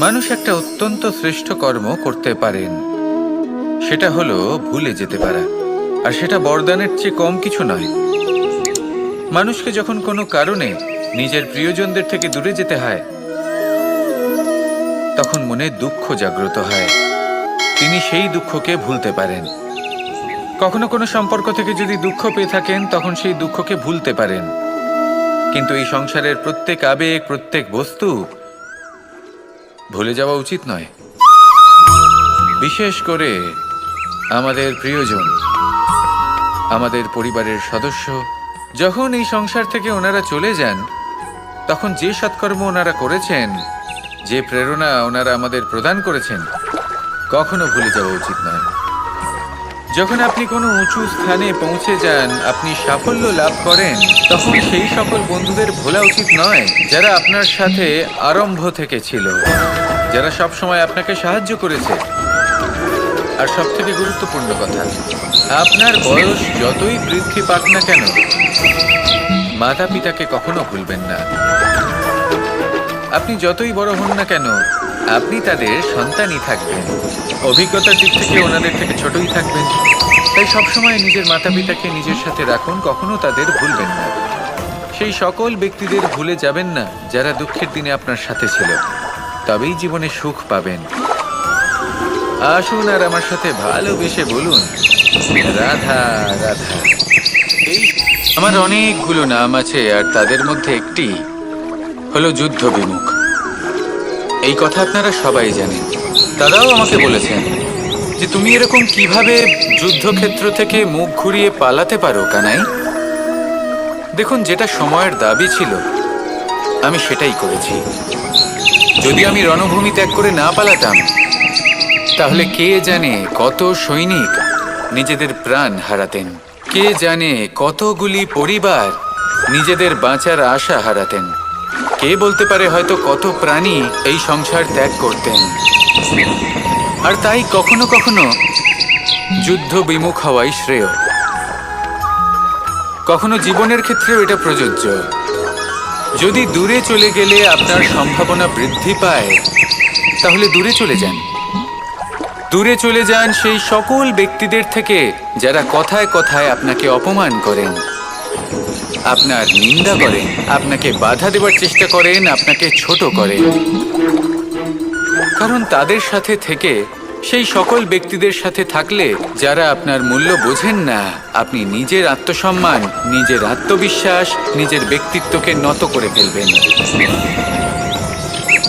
মানুষ একটা অত্যন্ত শ্রেষ্ঠ কর্ম করতে পারেন, সেটা হলো ভুলে যেতে পারা। আর সেটা বরদানের চেয়ে কম কিছু নয়। মানুষকে যখন কোনো কারণে নিজের প্রিয়জনদের থেকে দূরে যেতে হয়, তখন মনে দুঃখ জাগ্রত হয়। তিনি সেই দুঃখকে ভুলতে পারেন। কখনো কোনো সম্পর্ক থেকে যদি দুঃখ পেয়ে থাকেন, তখন সেই দুঃখকে ভুলতে পারেন। কিন্তু এই সংসারের প্রত্যেক আবেগ, প্রত্যেক বস্তু ভুলে যাওয়া উচিত নয়। বিশেষ করে আমাদের প্রিয়জন, আমাদের পরিবারের সদস্য। যখন এই সংসার থেকে ওনারা চলে যান, তখন যে সৎকর্ম ওনারা করেছেন, যে প্রেরণা ওনারা আমাদের প্রদান করেছেন, কখনো ভুলে যাওয়া উচিত নয়। যখন আপনি কোনো উঁচু স্থানে পৌঁছে যান, আপনি সাফল্য লাভ করেন, তখন সেই সকল বন্ধুদের ভোলা উচিত নয় যারা আপনার সাথে আরম্ভ থেকে ছিল, যারা সব সময় আপনাকে সাহায্য করেছে। আর সবথেকে গুরুত্বপূর্ণ কথা, আপনার বয়স যতই বৃদ্ধি পাক না কেন, মাতা পিতাকে কখনো ভুলবেন না। আপনি যতই বড় হন না কেন, আপনি তাদের সন্তানই থাকবেন। অভিজ্ঞতার দিক থেকে ওনাদের থেকে ছোটই থাকবেন। তাই সবসময় নিজের মাতা পিতাকে নিজের সাথে রাখুন, কখনো তাদের ভুলবেন না। সেই সকল ব্যক্তিদের ভুলে যাবেন না যারা দুঃখের দিনে আপনার সাথে ছিল, তবেই জীবনে সুখ পাবেন। আসুন আর আমার সাথে ভালোবেসে বলুন, রাধা রাধা। এই আমার অনেকগুলো নাম আছে, আর তাদের মধ্যে একটি হলো যুদ্ধ বিমুখ। এই কথা আপনারা সবাই জানেন। দাদাও আমাকে বলেছেন যে তুমি এরকম কিভাবে যুদ্ধক্ষেত্র থেকে মুখ ঘুরিয়ে পালাতে পারো কানাই। দেখুন, যেটা সময়ের দাবি ছিল আমি সেটাই করেছি। যদি আমি রণভূমি ত্যাগ করে না পালাতাম, তাহলে কে জানে কত সৈনিক নিজেদের প্রাণ হারাতেন, কে জানে কতগুলি পরিবার নিজেদের বাঁচার আশা হারাতেন, কে বলতে পারে হয়তো কত প্রাণী এই সংসার ত্যাগ করতেন। আর তাই কখনো কখনো যুদ্ধ বিমুখ হওয়াই শ্রেয়। কখনো জীবনের ক্ষেত্রেও এটা প্রযোজ্য। যদি দূরে চলে গেলে আপনার সম্ভাবনা বৃদ্ধি পায়, তাহলে দূরে চলে যান। দূরে চলে যান সেই সকল ব্যক্তিদের থেকে যারা কথায় কথায় আপনাকে অপমান করেন, আপনার নিন্দা করেন, আপনাকে বাধা দেওয়ার চেষ্টা করেন, আপনাকে ছোট করেন। কারণ তাদের সাথে থেকে, সেই সকল ব্যক্তিদের সাথে থাকলে যারা আপনার মূল্য বোঝেন না, আপনি নিজের আত্মসম্মান, নিজের আত্মবিশ্বাস, নিজের ব্যক্তিত্বকে নত করে ফেলবেন।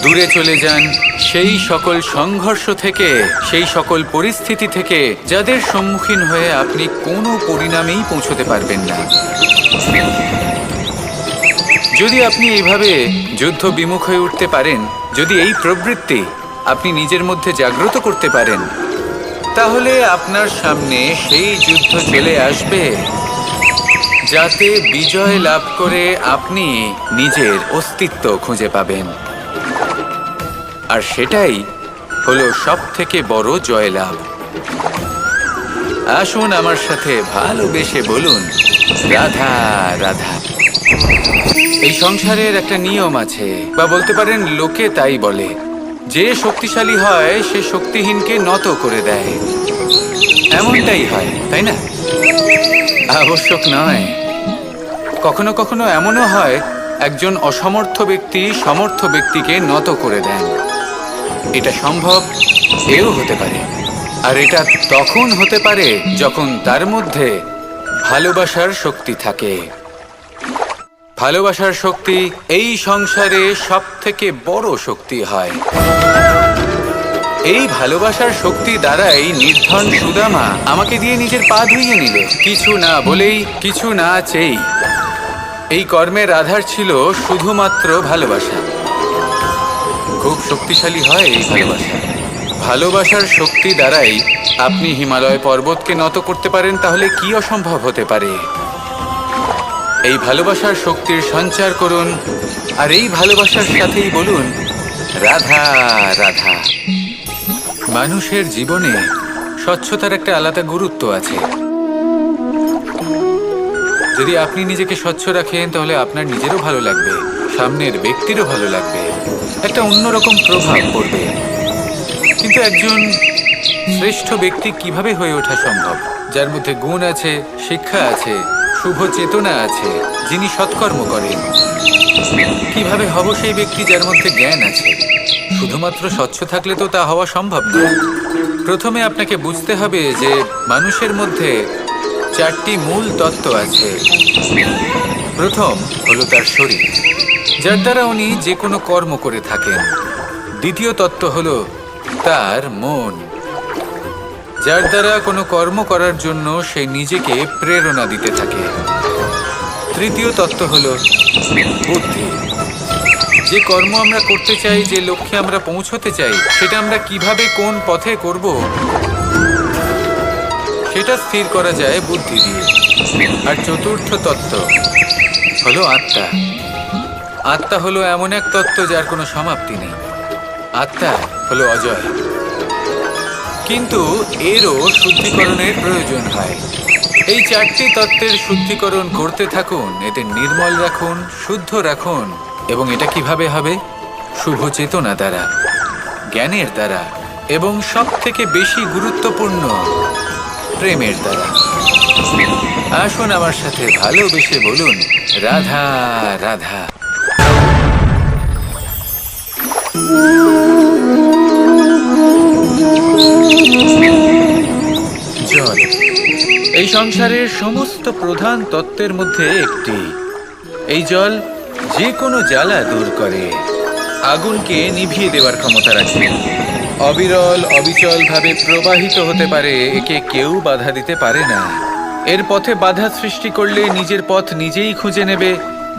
দূরে চলে যান সেই সকল সংঘর্ষ থেকে, সেই সকল পরিস্থিতি থেকে যাদের সম্মুখীন হয়ে আপনি কোনো পরিণামেই পৌঁছতে পারবেন না। যদি আপনি এইভাবে যুদ্ধ বিমুখ হয়ে উঠতে পারেন, যদি এই প্রবৃত্তি আপনি নিজের মধ্যে জাগ্রত করতে পারেন, তাহলে আপনার সামনে সেই যুদ্ধ চলে আসবে যাতে বিজয় লাভ করে আপনি নিজের অস্তিত্ব খুঁজে পাবেন। আর সেটাই হলো সবথেকে বড় জয়লাভ। আসুন আমার সাথে ভালোবেসে বলুন, রাধা রাধা। এই সংসারের একটা নিয়ম আছে, বা বলতে পারেন লোকে তাই বলে, যে শক্তিশালী হয় সে শক্তিহীনকে নত করে দেয়। এমনটাই হয়, তাই না? আবশ্যক নয়। কখনো কখনো এমনও হয়, একজন অসমর্থ ব্যক্তি সমর্থ ব্যক্তিকে নত করে দেন। এটা সম্ভব, এও হতে পারে। আর এটা তখন হতে পারে যখন তার মধ্যে ভালোবাসার শক্তি থাকে। ভালোবাসার শক্তি এই সংসারে সবথেকে বড় শক্তি হয়। এই ভালোবাসার শক্তি দ্বারাই নির্ধন সুদামা আমাকে দিয়ে নিজের পা ধুইয়ে নিল, কিছু না বলেই, কিছু না চেয়েই। এই কর্মের আধার ছিল শুধুমাত্র ভালোবাসা। খুব শক্তিশালী হয় এই ভালোবাসা। ভালোবাসার শক্তি দ্বারাই আপনি হিমালয় পর্বতকে নত করতে পারেন, তাহলে কি অসম্ভব হতে পারে? এই ভালোবাসার শক্তির সঞ্চার করুন, আর এই ভালোবাসার সাথেই বলুন, রাধা রাধা। মানুষের জীবনে স্বচ্ছতার একটা আলাদা গুরুত্ব আছে। যদি আপনি নিজেকে স্বচ্ছ রাখেন, তাহলে আপনার নিজেরও ভালো লাগবে, সামনের ব্যক্তিরও ভালো লাগবে। একটা অন্যরকম প্রভাব পড়বে। কিন্তু একজন শ্রেষ্ঠ ব্যক্তি কিভাবে হয়ে ওঠা সম্ভব? যার মধ্যে গুণ আছে, শিক্ষা আছে, শুভ চেতনা আছে, যিনি সৎকর্ম করেন। কিভাবে হব সেই ব্যক্তি যার মধ্যে জ্ঞান আছে? শুধুমাত্র স্বচ্ছ থাকলে তো তা হওয়া সম্ভব নয়। প্রথমে আপনাকে বুঝতে হবে যে মানুষের মধ্যে 4টি মূল তত্ত্ব আছে। প্রথম হলো তার শরীর, যার দ্বারা উনি যে কোনো কর্ম করে থাকেন। দ্বিতীয় তত্ত্ব হলো তার মন, যার দ্বারা কোনো কর্ম করার জন্য সে নিজেকে প্রেরণা দিতে থাকে। তৃতীয় তত্ত্ব হলো বুদ্ধি, যে কর্ম আমরা করতে চাই, যে লক্ষ্যে আমরা পৌঁছতে চাই, সেটা আমরা কিভাবে কোন পথে করব সেটা স্থির করা যায় বুদ্ধি দিয়ে। আর চতুর্থ তত্ত্ব হলো আত্মা। আত্মা হলো এমন এক তত্ত্ব যার কোনো সমাপ্তি নেই। আত্মা হলো অজয়, কিন্তু এরও শুদ্ধিকরণের প্রয়োজন হয়। এই 4টি তত্ত্বের শুদ্ধিকরণ করতে থাকুন, এতে নির্মল রাখুন, শুদ্ধ রাখুন। এবং এটা কিভাবে হবে? শুভ চেতনা দ্বারা, জ্ঞানের দ্বারা, এবং সব থেকে বেশি গুরুত্বপূর্ণ প্রেমের দ্বারা। আসুন আমার সাথে ভালোবেসে বলুন, রাধা রাধা। জল এই সংসারের সমস্ত প্রধান তত্ত্বের মধ্যে একটি। এই জল যে কোনো জ্বালা দূর করে, আগুনকে নিভিয়ে দেওয়ার ক্ষমতা রাখে। অবিরল অবিচল ভাবে প্রবাহিত হতে পারে, একে কেউ বাধা দিতে পারে না। এর পথে বাধা সৃষ্টি করলে নিজের পথ নিজেই খুঁজে নেবে,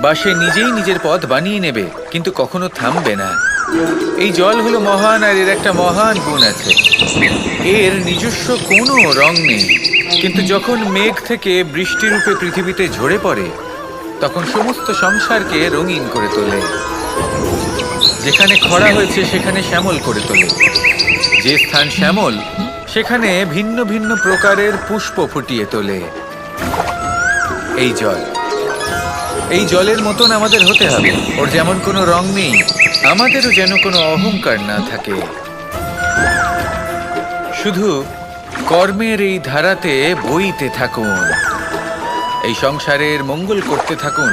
বা সে নিজেই নিজের পথ বানিয়ে নেবে, কিন্তু কখনো থামবে না। এই জল হলো মহান, আর এর একটা মহান গুণ আছে, এর নিজস্ব কোনো রং নেই। কিন্তু যখন মেঘ থেকে বৃষ্টিরূপে পৃথিবীতে ঝরে পড়ে, তখন সমস্ত সংসারকে রঙিন করে তোলে। যেখানে খরা হয়েছে সেখানে শ্যামল করে তোলে। যে স্থান শ্যামল, সেখানে ভিন্ন ভিন্ন প্রকারের পুষ্প ফুটিয়ে তোলে। এই জল, এই জলের মতন আমাদের হতে হবে। ওর যেমন কোনো রং নেই, আমাদেরও যেন কোনো অহংকার না থাকে। শুধু কর্মের এই ধারাতে বইতে থাকুন, এই সংসারের মঙ্গল করতে থাকুন,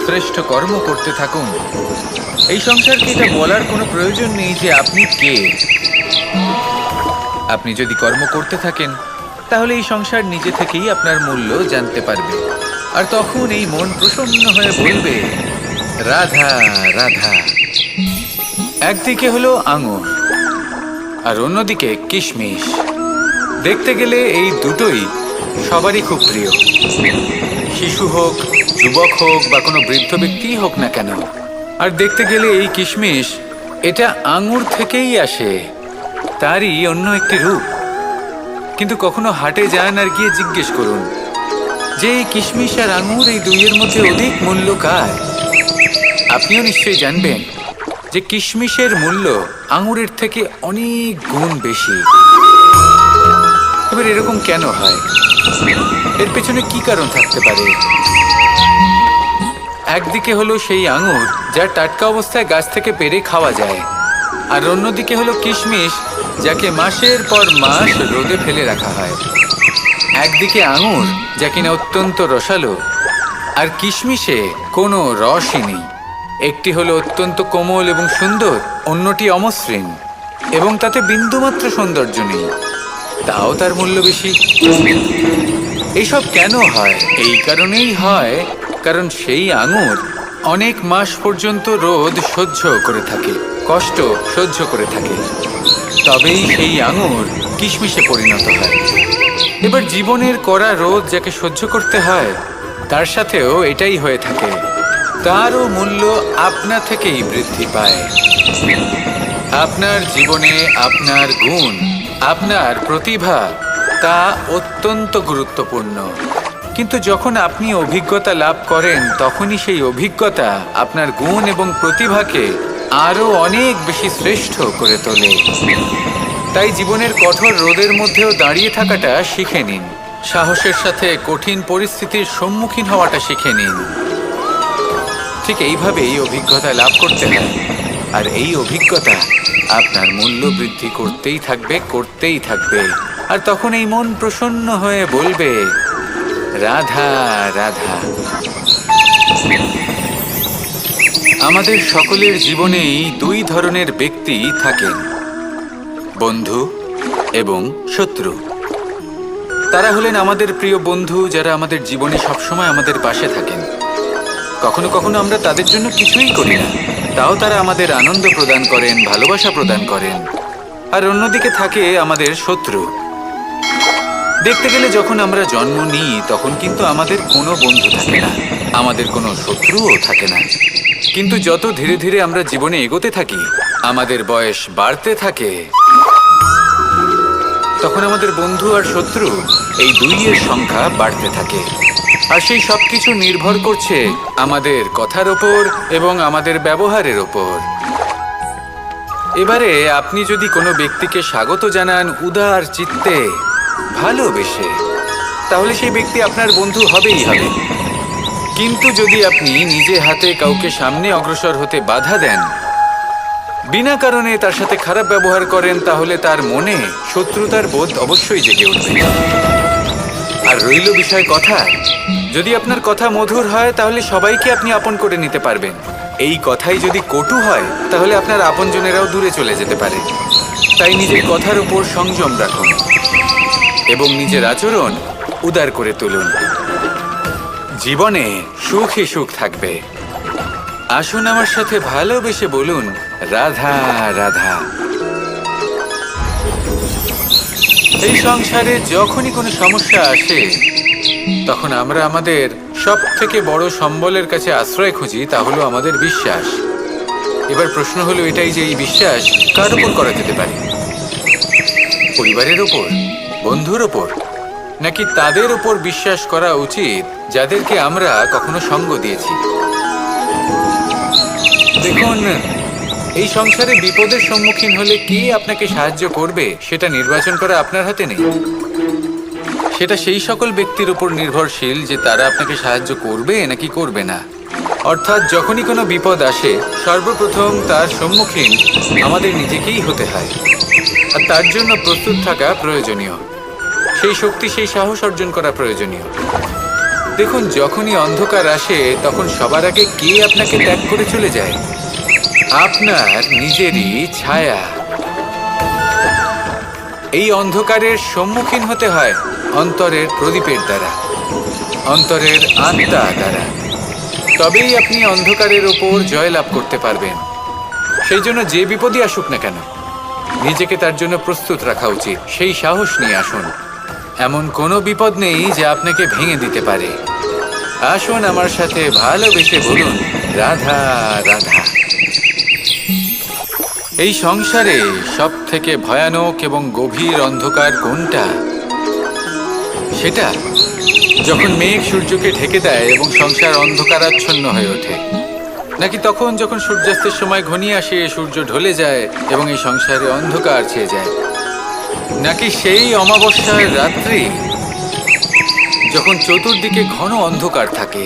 শ্রেষ্ঠ কর্ম করতে থাকুন। এই সংসারকে এটা বলার কোনো প্রয়োজন নেই যে আপনি কে। আপনি যদি কর্ম করতে থাকেন, তাহলে এই সংসার নিজে থেকেই আপনার মূল্য জানতে পারবে। আর তখন এই মন প্রসন্ন হয়ে বলবে, রাধা রাধা। একদিকে হলো আঙুর, আর অন্যদিকে কিশমিশ। দেখতে গেলে এই দুটোই সবারই খুব প্রিয়। শিশু হোক, যুবক হোক, বা কোনো বৃদ্ধ ব্যক্তিই হোক না কেন। আর দেখতে গেলে এই কিশমিশ, এটা আঙুর থেকেই আসে, তারই অন্য একটি রূপ। কিন্তু কখনো হাটে যান আর গিয়ে জিজ্ঞেস করুন যে এই কিশমিশ আর আঙুর, এই দুইয়ের মধ্যে অধিক মূল্য কার? আপনিও নিশ্চয়ই জানবেন যে কিশমিশের মূল্য আঙুরের থেকে অনেক গুণ বেশি। এবার এরকম কেন হয়? এর পেছনে কি কারণ থাকতে পারে? একদিকে হলো সেই আঙুর যা টাটকা অবস্থায় গাছ থেকে পেড়ে খাওয়া যায়, আর অন্যদিকে হলো কিশমিশ যাকে মাসের পর মাস রোদে ফেলে রাখা হয়। একদিকে আঙুর যা কিনা অত্যন্ত রসালো, আর কিশমিশে কোনো রসই নেই। একটি হলো অত্যন্ত কোমল এবং সুন্দর, অন্যটি অমসৃণ এবং তাতে বিন্দুমাত্র সৌন্দর্য নেই, তাও তার মূল্য বেশি। এইসব কেন হয়? এই কারণেই হয় কারণ সেই আঙুর অনেক মাস পর্যন্ত রোদ সহ্য করে থাকে, কষ্ট সহ্য করে থাকে, তবেই সেই আঙুর কিশমিশে পরিণত হয়। এবার জীবনের কড়া রোদ যাকে সহ্য করতে হয়, তার সাথেও এটাই হয়ে থাকে, তারও মূল্য আপনা থেকেই বৃদ্ধি পায়। আপনার জীবনে আপনার গুণ, আপনার প্রতিভা, তা অত্যন্ত গুরুত্বপূর্ণ। কিন্তু যখন আপনি অভিজ্ঞতা লাভ করেন, তখনই সেই অভিজ্ঞতা আপনার গুণ এবং প্রতিভাকে আরও অনেক বেশি শ্রেষ্ঠ করে তোলে। তাই জীবনের কঠোর রোদের মধ্যেও দাঁড়িয়ে থাকাটা শিখে নিন, সাহসের সাথে কঠিন পরিস্থিতির সম্মুখীন হওয়াটা শিখে নিন। ঠিক এইভাবেই অভিজ্ঞতা লাভ করতে হয়। আর এই অভিজ্ঞতা আপনার মূল্য বৃদ্ধি করতেই থাকবে। আর তখন এই মন প্রসন্ন হয়ে বলবে, রাধা রাধা। আমাদের সকলের জীবনেই দুই ধরনের ব্যক্তি থাকেন, বন্ধু এবং শত্রু। তারা হলেন আমাদের প্রিয় বন্ধু, যারা আমাদের জীবনে সবসময় আমাদের পাশে থাকেন। কখনো কখনো আমরা তাদের জন্য কিছুই করি না, তাও তারা আমাদের আনন্দ প্রদান করেন, ভালোবাসা প্রদান করেন। আর অন্যদিকে থাকে আমাদের শত্রু। দেখতে গেলে যখন আমরা জন্ম নিই তখন কিন্তু আমাদের কোনো বন্ধু থাকে না, আমাদের কোনো শত্রুও থাকে না। কিন্তু যত ধীরে ধীরে আমরা জীবনে এগোতে থাকি, আমাদের বয়স বাড়তে থাকে, তখন আমাদের বন্ধু আর শত্রু এই দুইয়ের সংখ্যা বাড়তে থাকে। আর সেই সব কিছু নির্ভর করছে আমাদের কথার ওপর এবং আমাদের ব্যবহারের ওপর। এবারে আপনি যদি কোনো ব্যক্তিকে স্বাগত জানান উদার চিত্তে, ভালোবেসে, তাহলে সেই ব্যক্তি আপনার বন্ধু হবেই হবে। কিন্তু যদি আপনি নিজে হাতে কাউকে সামনে অগ্রসর হতে বাধা দেন, বিনা কারণে তার সাথে খারাপ ব্যবহার করেন, তাহলে তার মনে শত্রুতার বোধ অবশ্যই জেগে উঠবে। আর রইল বিষয় কথা, যদি আপনার কথা মধুর হয় তাহলে সবাইকে আপনি আপন করে নিতে পারবেন। এই কথাই যদি কটু হয় তাহলে আপনার আপনজনেরাও দূরে চলে যেতে পারে। তাই নিজের কথার উপর সংযম রাখুন এবং নিজের আচরণ উদার করে তুলুন। জীবনে সুখই সুখ থাকবে। আসুন আমার সাথে ভালোবেসে বলুন, রাধা রাধা। এই সংসারে যখনই কোনো সমস্যা আসে তখন আমরা আমাদের সব থেকে বড় সম্বলের কাছে আশ্রয় খুঁজি, তা হলো আমাদের বিশ্বাস। এবার প্রশ্ন হলো এটাই যে এই বিশ্বাস কার উপর করা যেতে পারে? পরিবারের ওপর, বন্ধুর ওপর, নাকি তাদের উপর বিশ্বাস করা উচিত যাদেরকে আমরা কখনো সঙ্গ দিয়েছি? দেখুন, এই সংসারে বিপদের সম্মুখীন হলে কে আপনাকে সাহায্য করবে সেটা নির্বাচন করা আপনার হাতে নেই। সেটা সেই সকল ব্যক্তির উপর নির্ভরশীল যে তারা আপনাকে সাহায্য করবে নাকি করবে না। অর্থাৎ যখনই কোনো বিপদ আসে সর্বপ্রথম তার সম্মুখীন আমাদের নিজেকেই হতে হয়। আর তার জন্য প্রস্তুত থাকা প্রয়োজনীয়, সেই শক্তি, সেই সাহস অর্জন করা প্রয়োজনীয়। দেখুন, যখনই অন্ধকার আসে তখন সবার আগে কে আপনাকে ত্যাগ করে চলে যায়? আপনার নিজেরই ছায়া। এই অন্ধকারের সম্মুখীন হতে হয় অন্তরের প্রদীপের দ্বারা, অন্তরের আত্মা দ্বারা। তবেই আপনি অন্ধকারের ওপর জয়লাভ করতে পারবেন। সেই জন্য যে বিপদই আসুক না কেন, নিজেকে তার জন্য প্রস্তুত রাখা উচিত। সেই সাহস নিয়ে আসুন। এমন কোনো বিপদ নেই যা আপনাকে ভেঙে দিতে পারে। আসুন আমার সাথে ভালোবেসে বলুন, রাধা রাধা। এই সংসারে সব থেকে ভয়ানক এবং গভীর অন্ধকার কোনটা? সেটা যখন মেঘ সূর্যকে ঢেকে দেয় এবং সংসার অন্ধকারাচ্ছন্ন হয়ে ওঠে, নাকি তখন যখন সূর্যাস্তের সময় ঘনিয়ে আসে, সূর্য ঢলে যায় এবং এই সংসারে অন্ধকার ছেয়ে যায়, নাকি সেই অমাবস্যার রাত্রি যখন চতুর্দিকে ঘন অন্ধকার থাকে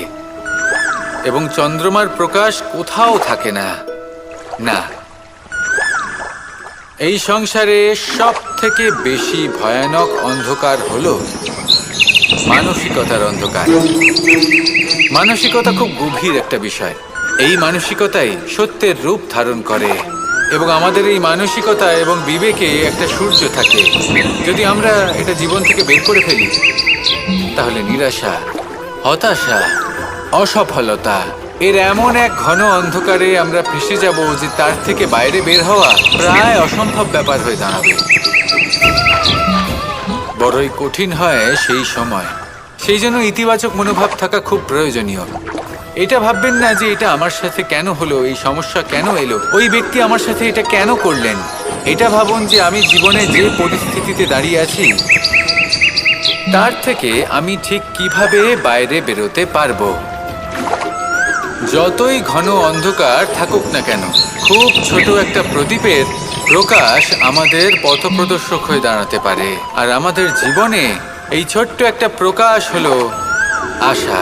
এবং চন্দ্রমার প্রকাশ কোথাও থাকে না? না, এই সংসারে সব থেকে বেশি ভয়ানক অন্ধকার হলো মানসিকতার অন্ধকার। মানসিকতা খুব গভীর একটা বিষয়। এই মানসিকতাই সত্যের রূপ ধারণ করে এবং আমাদের এই মানসিকতা এবং বিবেকে একটা সূর্য থাকে। যদি আমরা এটা জীবন থেকে বের করে ফেলি তাহলে নিরাশা, হতাশা, অসফলতা এর এমন এক ঘন অন্ধকারে আমরা ফেঁসে যাব যে তার থেকে বাইরে বের হওয়া প্রায় অসম্ভব ব্যাপার হয়ে দাঁড়াবে। বড়ই কঠিন হয় সেই সময়। সেই জন্য ইতিবাচক মনোভাব থাকা খুব প্রয়োজনীয়। এটা ভাববেন না যে এটা আমার সাথে কেন হলো, এই সমস্যা কেন এলো, ওই ব্যক্তি আমার সাথে এটা কেন করলেন। এটা ভাবুন যে আমি জীবনে যে পরিস্থিতিতে দাঁড়িয়ে আছি তার থেকে আমি ঠিক কিভাবে বাইরে বেরোতে পারবো। যতই ঘন অন্ধকার থাকুক না কেন, খুব ছোট একটা প্রদীপের প্রকাশ আমাদের পথপ্রদর্শক হয়ে দাঁড়াতে পারে। আর আমাদের জীবনে এই ছোট্ট একটা প্রকাশ হলো আশা।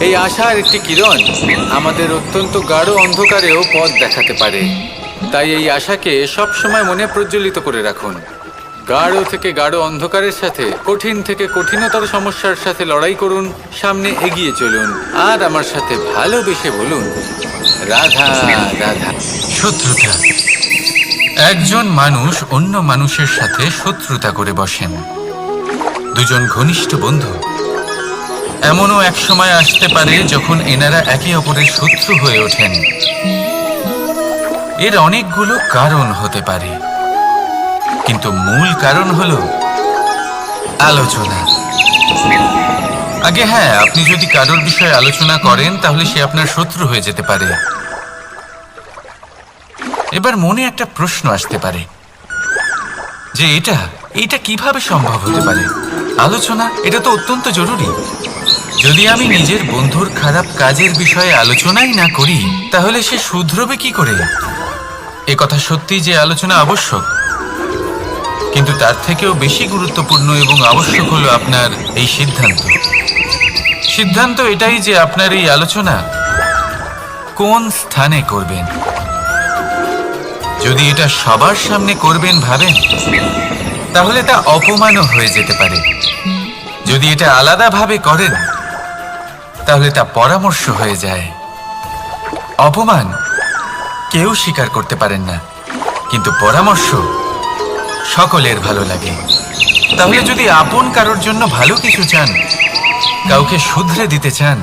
এই আশার একটি কিরণ আমাদের অত্যন্ত গাঢ় অন্ধকারেও পথ দেখাতে পারে। তাই এই আশাকে সব সময় মনে প্রজ্বলিত করে রাখুন। গাঢ় থেকে গাঢ় অন্ধকারের সাথে, কঠিন থেকে কঠিনতর সমস্যার সাথে লড়াই করুন, সামনে এগিয়ে চলুন, আর আমার সাথে ভালোবেসে বলুন, রাধা রাধা। শত্রুতা। একজন মানুষ অন্য মানুষের সাথে শত্রুতা করে বসেন। দুজন ঘনিষ্ঠ বন্ধু। এমনও এক সময় আসতে পারে যখন এনারা একে অপরের শত্রু হয়ে ওঠেন। এর অনেকগুলো কারণ হতে পারে, কিন্তু মূল কারণ হলো আলোচনা। আগে হ্যাঁ, আপনি যদি কারোর বিষয়ে আলোচনা করেন তাহলে সে আপনার শত্রু হয়ে যেতে পারে। এবার মনে একটা প্রশ্ন আসতে পারে যে এটা কিভাবে সম্ভব হতে পারে? আলোচনা, এটা তো অত্যন্ত জরুরি। যদি আমি নিজের বন্ধুর খারাপ কাজের বিষয়ে আলোচনাই না করি তাহলে সে শুধরবে কি করে? এ কথা সত্যি যে আলোচনা আবশ্যক, কিন্তু তার থেকেও বেশি গুরুত্বপূর্ণ এবং আবশ্যক হলো আপনার এই সিদ্ধান্ত এটাই যে আপনার এই আলোচনা কোন স্থানে করবেন। যদি এটা সবার সামনে করবেন ভাবেন, তাহলে তা অপমানও হয়ে যেতে পারে। যদি এটা আলাদাভাবে করেন তাহলে তা পরামর্শ হয়ে যায়। অপমান কেউ স্বীকার করতে পারেন না, কিন্তু পরামর্শ সকলের ভালো লাগে। তাহলে যদি আপন কারোর জন্য ভালো কিছু চান, কাউকে শুধরে দিতে চান,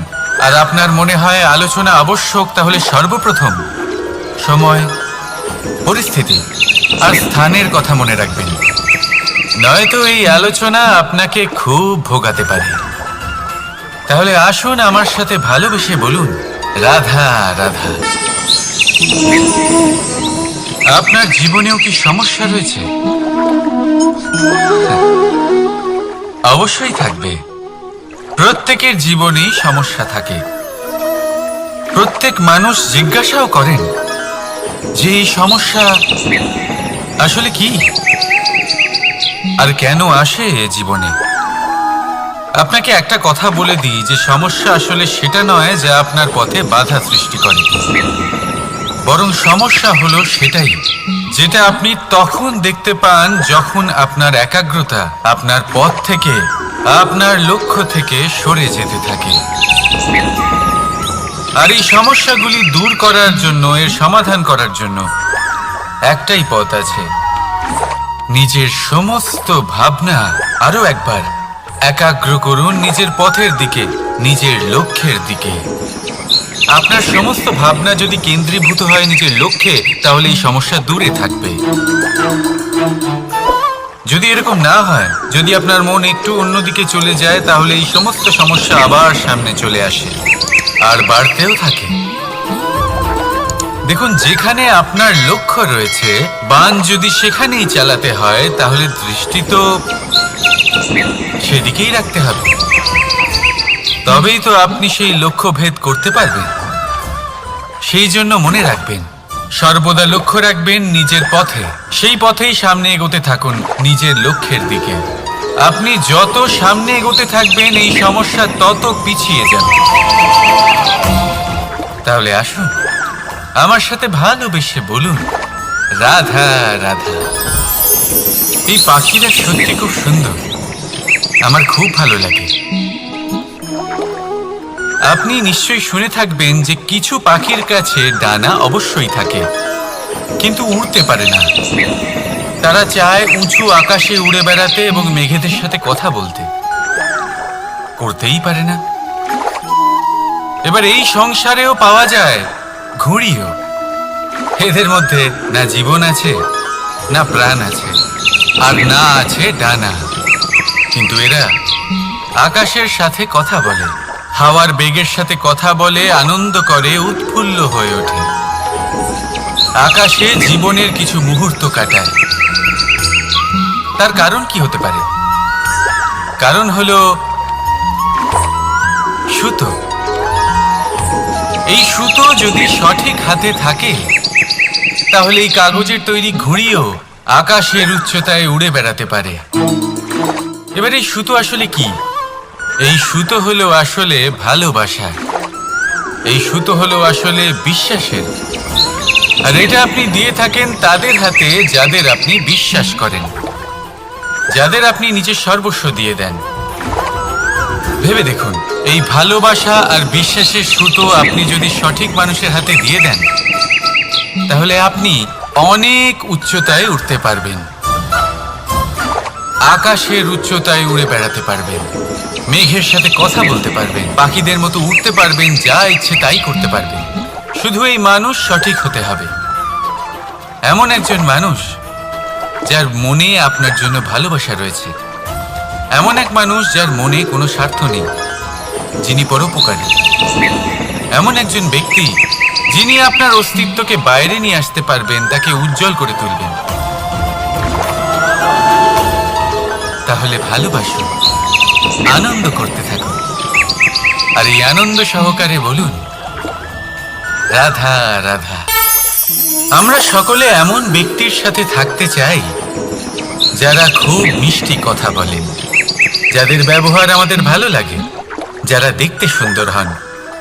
আর আপনার মনে হয় আলোচনা আবশ্যক, তাহলে সর্বপ্রথম সময়, পরিস্থিতি আর স্থানের কথা মনে রাখবেন। নয়তো এই আলোচনা আপনাকে খুব ভোগাতে পারে। তাহলে আসুন আমার সাথে ভালোবেসে বলুন, রাধা রাধা। আপনার জীবনেও কি সমস্যা রয়েছে? অবশ্যই থাকবে। প্রত্যেকের জীবনেই সমস্যা থাকে। প্রত্যেক মানুষ জিজ্ঞাসাও করেন যে এই সমস্যা আসলে কি আর কেন আসে জীবনে। আপনাকে একটা কথা বলে দিই যে সমস্যা আসলে সেটা নয় যা আপনার পথে বাধা সৃষ্টি করে, বরং সমস্যা হলো সেটাই যেটা আপনি তখন দেখতে পান যখন আপনার একাগ্রতা আপনার পথ থেকে, আপনার লক্ষ্য থেকে সরে যেতে থাকে। আর এই সমস্যাগুলি দূর করার জন্য, এর সমাধান করার জন্য একটাই পথ আছে। নিজের সমস্ত ভাবনা আরো একবার একাগ্র করুন নিজের পথের দিকে, নিজের লক্ষ্যের দিকে। আপনার সমস্ত ভাবনা যদি কেন্দ্রীভূত হয় নিজের লক্ষ্যে, তাহলে এই সমস্যা দূরে থাকবে। যদি এরকম না হয়, যদি আপনার মন একটু অন্যদিকে চলে যায়, তাহলে এই সমস্ত সমস্যা আবার সামনে চলে আসে আর বাড়তেও থাকে। দেখুন, যেখানে আপনার লক্ষ্য রয়েছে, বান যদি সেখানেই চালাতে হয়, তাহলে দৃষ্টি তো সেদিকেই রাখতে হবে। তবেই তো আপনি সেই লক্ষ্য ভেদ করতে পারবেন। সেই জন্য মনে রাখবেন, সর্বদা লক্ষ্য রাখবেন নিজের পথে, সেই পথেই সামনে এগোতে থাকুন নিজের লক্ষ্যের দিকে। আপনি যত সামনে এগোতে থাকবেন এই সমস্যা তত পিছিয়ে যাবে। তাহলে আসুন আমার সাথে ভালোবেসে বলুন, রাধা রাধা। এই পাখিরা সত্যি খুব সুন্দর, আমার খুব ভালো লাগে। আপনি নিশ্চয়ই শুনে থাকবেন যে কিছু পাখির কাছে ডানা অবশ্যই থাকে, কিন্তু উড়তে পারে না। তারা চায় উঁচু আকাশে উড়ে বেড়াতে এবং মেঘেদের সাথে কথা বলতে, করতেই পারে না। এবার এই সংসারেও পাওয়া যায় ঘুড়িও। এদের মধ্যে না জীবন আছে, না প্রাণ আছে, আর না আছে ডানা, কিন্তু এরা আকাশের সাথে কথা বলে, হাওয়ার বেগের সাথে কথা বলে, আনন্দ করে, উৎফুল্ল হয়ে ওঠে। আকাশে জীবনের কিছু মুহূর্ত কাটায়। তার কারণ কি হতে পারে? কারণ হলো সুতো। এই সুতো যদি সঠিক হাতে থাকে, তাহলে এই কাগজের তৈরি ঘুড়িও আকাশের উচ্চতায় উড়ে বেড়াতে পারে। এবার এই সুতো আসলে কি? এই সুতো হলো আসলে ভালোবাসা, এই সুতো হলো আসলে বিশ্বাসের। আর এটা আপনি দিয়ে থাকেন তাদের হাতে যাদের আপনি বিশ্বাস করেন, যাদের আপনি নিজের সর্বস্ব দিয়ে দেন। ভেবে দেখুন, এই ভালোবাসা আর বিশ্বাসের সুতো আপনি যদি সঠিক মানুষের হাতে দিয়ে দেন, তাহলে আপনি অনেক উচ্চতায় উঠতে পারবেন, আকাশের উচ্চতায় উড়ে বেড়াতে পারবেন, মেঘের সাথে কথা বলতে পারবেন, পাখিদের মতো উঠতে পারবেন, যা ইচ্ছে তাই করতে পারবেন। শুধু এই মানুষ সঠিক হতে হবে, এমন একজন মানুষ যার মনে আপনার জন্য ভালোবাসা রয়েছে, এমন এক মানুষ যার মনে কোনো স্বার্থ নেই, যিনি পরোপকারী, এমন একজন ব্যক্তি যিনি আপনার অস্তিত্বকে বাইরে নিয়ে আসতে পারবেন, তাকে উজ্জ্বল করে তুলবেন। তাহলে ভালোবাসুন, আনন্দ করতে থাকুন, আর এই আনন্দ সহকারে বলুন, রাধা রাধা। আমরা সকলে এমন ব্যক্তির সাথে থাকতে চাই যারা খুব মিষ্টি কথা বলেন, যাদের ব্যবহার আমাদের ভালো লাগে, যারা দেখতে সুন্দর হন,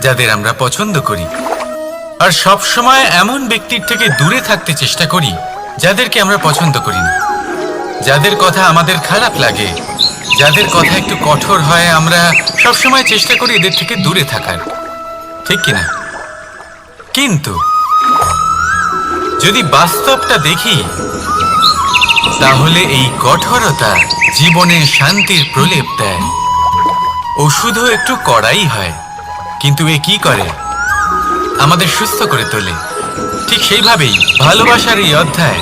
যাদের আমরা পছন্দ করি। আর সব সময় এমন ব্যক্তির থেকে দূরে থাকতে চেষ্টা করি যাদেরকে আমরা পছন্দ করি না, যাদের কথা আমাদের খারাপ লাগে, যাদের কথা একটু কঠোর হয়। আমরা সব সময় চেষ্টা করি এদের থেকে দূরে থাকার, ঠিক কিনা? কিন্তু যদি বাস্তবটা দেখি, তাহলে এই কঠোরতা জীবনে শান্তির প্রলেপ দেয়। ওষুধও একটু কড়াই হয়, কিন্তু এ কি করে? আমাদের সুস্থ করে তোলে। ঠিক সেইভাবেই ভালোবাসার এই অধ্যায়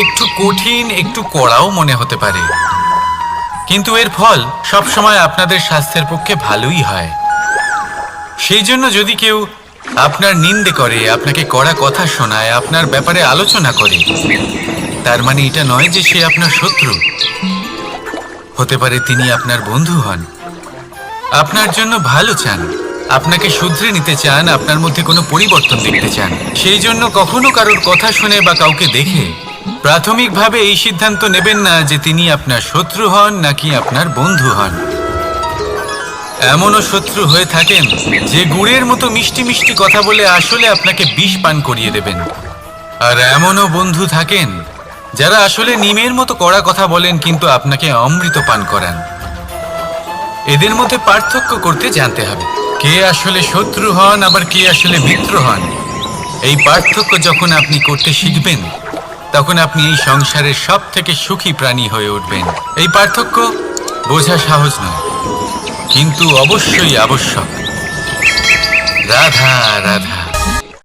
একটু কঠিন, একটু কড়াও মনে হতে পারে, কিন্তু এর ফল সবসময় আপনাদের স্বাস্থ্যের পক্ষে ভালোই হয়। সেই জন্য যদি কেউ আপনার নিন্দে করে, আপনাকে কড়া কথা শোনায়, আপনার ব্যাপারে আলোচনা করে, তার মানে এটা নয় যে সে আপনার শত্রু। হতে পারে তিনি আপনার বন্ধু হন, আপনার জন্য ভালো চান, আপনাকে শুধরে নিতে চান, আপনার মধ্যে কোনো পরিবর্তন দেখতে চান। সেই জন্য কখনো কারোর কথা শুনে বা কাউকে দেখে প্রাথমিকভাবে এই সিদ্ধান্ত নেবেন না যে তিনি আপনার শত্রু হন নাকি আপনার বন্ধু হন। এমনও শত্রু হয়ে থাকেন যে গুড়ের মতো মিষ্টি মিষ্টি কথা বলে আসলে আপনাকে বিষ পান করিয়ে দেবেন। আর এমনও বন্ধু থাকেন যারা আসলে নিমের মতো কড়া কথা বলেন, কিন্তু আপনাকে অমৃত পান করান। এদের মধ্যে পার্থক্য করতে জানতে হবে, কে আসলে শত্রু হন আবার কে আসলে মিত্র হন। এই পার্থক্য যখন আপনি করতে শিখবেন, তখন আপনি এই সংসারের সব থেকে সুখী প্রাণী হয়ে উঠবেন। এই পার্থক্য বোঝা সহজ নয়, কিন্তু অবশ্যই আবশ্যক। রাধা রাধা।